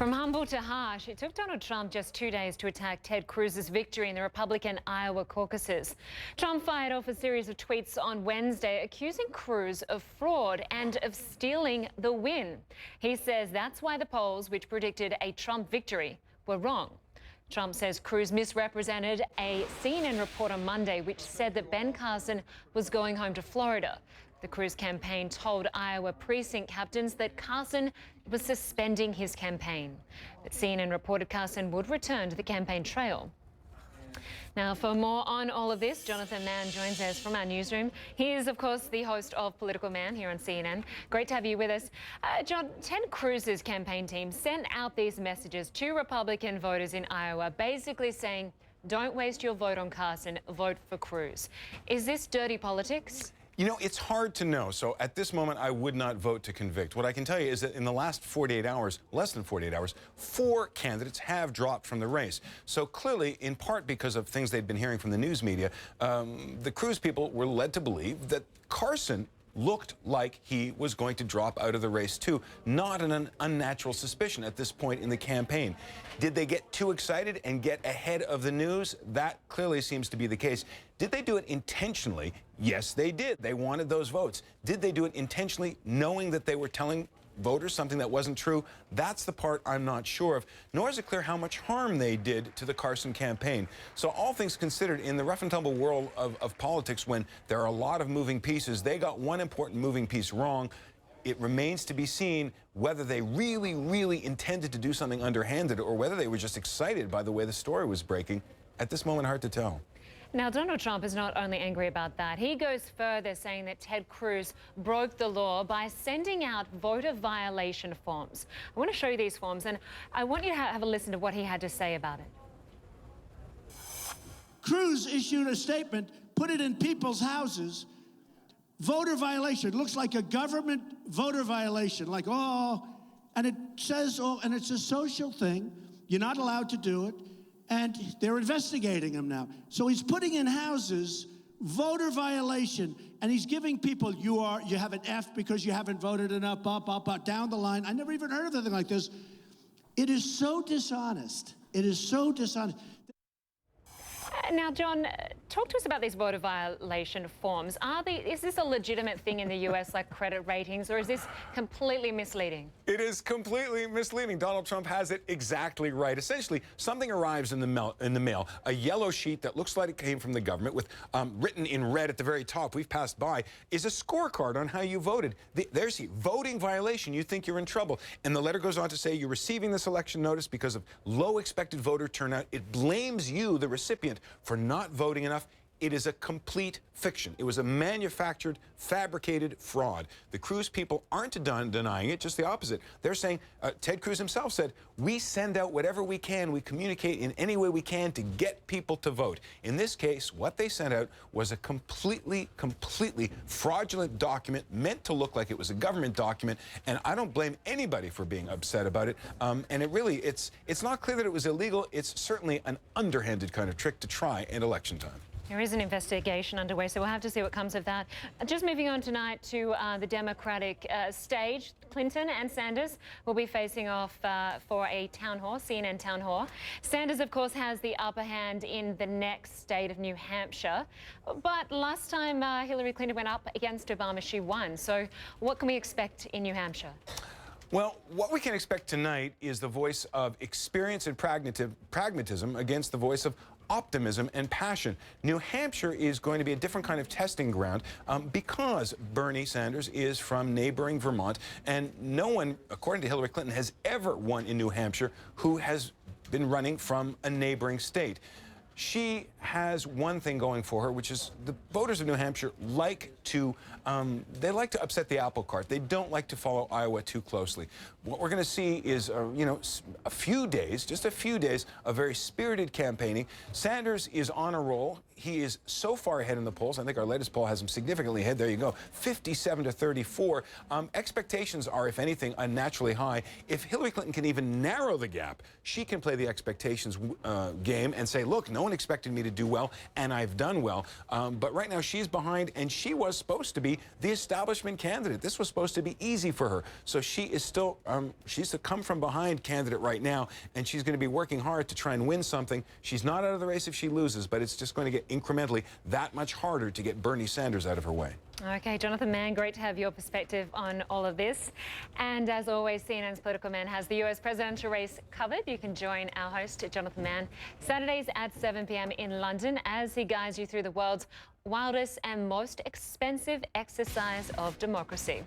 From humble to harsh, it took Donald Trump just 2 days to attack Ted Cruz's victory in the Republican Iowa caucuses. Trump fired off a series of tweets on Wednesday accusing Cruz of fraud and of stealing the win. He says that's why the polls, which predicted a Trump victory, were wrong. Trump says Cruz misrepresented a CNN report on Monday which said that Ben Carson was going home to Florida. The Cruz campaign told Iowa precinct captains that Carson was suspending his campaign. But CNN reported Carson would return to the campaign trail. Now, for more on all of this, Jonathan Mann joins us from our newsroom. He is, of course, the host of Political Mann here on CNN. Great to have you with us. John, Ted Cruz's campaign team sent out these messages to Republican voters in Iowa, basically saying, don't waste your vote on Carson, vote for Cruz. Is this dirty politics? You know, it's hard to know. So at this moment, I would not vote to convict. What I can tell you is that in the last 48 hours, less than 48 hours, 4 candidates have dropped from the race. So clearly, in part because of things they'd been hearing from the news media, the Cruz people were led to believe that Carson looked like he was going to drop out of the race too. Not an unnatural suspicion at this point in the campaign. Did they get too excited and get ahead of the news? That clearly seems to be the case. Did they do it intentionally? Yes, they did. They wanted those votes. Did they do it intentionally, knowing that they were telling voters something that wasn't true? That's the part I'm not sure of, nor is it clear how much harm they did to the Carson campaign. So all things considered, in the rough and tumble world of politics, when there are a lot of moving pieces, they got one important moving piece wrong. It remains to be seen whether they really intended to do something underhanded or whether they were just excited by the way the story was breaking. At this moment, hard to tell. Now, Donald Trump is not only angry about that, he goes further, saying that Ted Cruz broke the law by sending out voter violation forms. I want to show you these forms, and I want you to have a listen to what he had to say about it. Cruz issued a statement, put it in people's houses, voter violation. It looks like a government voter violation, like, oh, and it says, oh, and it's a social thing. You're not allowed to do it. And they're investigating him now. So he's putting in houses voter violation, and he's giving people, you have an F because you haven't voted enough, down the line. I never even heard of anything like this. It is so dishonest. It is so dishonest. Now, John, talk to us about these voter violation forms. Is this a legitimate thing in the U.S. like credit ratings, or is this completely misleading? It is completely misleading. Donald Trump has it exactly right. Essentially, something arrives in the mail, a yellow sheet that looks like it came from the government with written in red at the very top, we've passed by, is a scorecard on how you voted. There's the voting violation. You think you're in trouble. And the letter goes on to say you're receiving this election notice because of low expected voter turnout. It blames you, the recipient, for not voting enough. It is a complete fiction. It was a manufactured, fabricated fraud. The Cruz people aren't denying it, just the opposite. They're saying, Ted Cruz himself said, we send out whatever we can, we communicate in any way we can to get people to vote. In this case, what they sent out was a completely fraudulent document meant to look like it was a government document, and I don't blame anybody for being upset about it. And it's not clear that it was illegal. It's certainly an underhanded kind of trick to try in election time. There is an investigation underway, so we'll have to see what comes of that. Just moving on tonight to the Democratic stage, Clinton and Sanders will be facing off for a town hall, CNN town hall. Sanders, of course, has the upper hand in the next state of New Hampshire. But last time Hillary Clinton went up against Obama, she won. So what can we expect in New Hampshire? Well, what we can expect tonight is the voice of experience and pragmatism against the voice of optimism and passion. New Hampshire is going to be a different kind of testing ground because Bernie Sanders is from neighboring Vermont, and no one, according to Hillary Clinton, has ever won in New Hampshire who has been running from a neighboring state. She has one thing going for her, which is the voters of New Hampshire like to upset the apple cart. They don't like to follow Iowa too closely. What we're going to see is, a few days, just a few days of very spirited campaigning. Sanders is on a roll. he is so far ahead in the polls. I think our latest poll has him significantly ahead. There you go, 57 to 34. Expectations are, if anything, unnaturally high. If Hillary Clinton can even narrow the gap, she can play the expectations game and say, look, no one expected me to do well, and I've done well. But right now she's behind, and she was supposed to be the establishment candidate. This was supposed to be easy for her. So she is still, she's the come from behind candidate right now, and she's going to be working hard to try and win something. She's not out of the race if she loses, but it's just going to get incrementally that much harder to get Bernie Sanders out of her way. Okay, Jonathan Mann, great to have your perspective on all of this. And as always, CNN's Political Mann has the US presidential race covered. You can join our host, Jonathan Mann, Saturdays at 7 p.m. in London as he guides you through the world's wildest and most expensive exercise of democracy.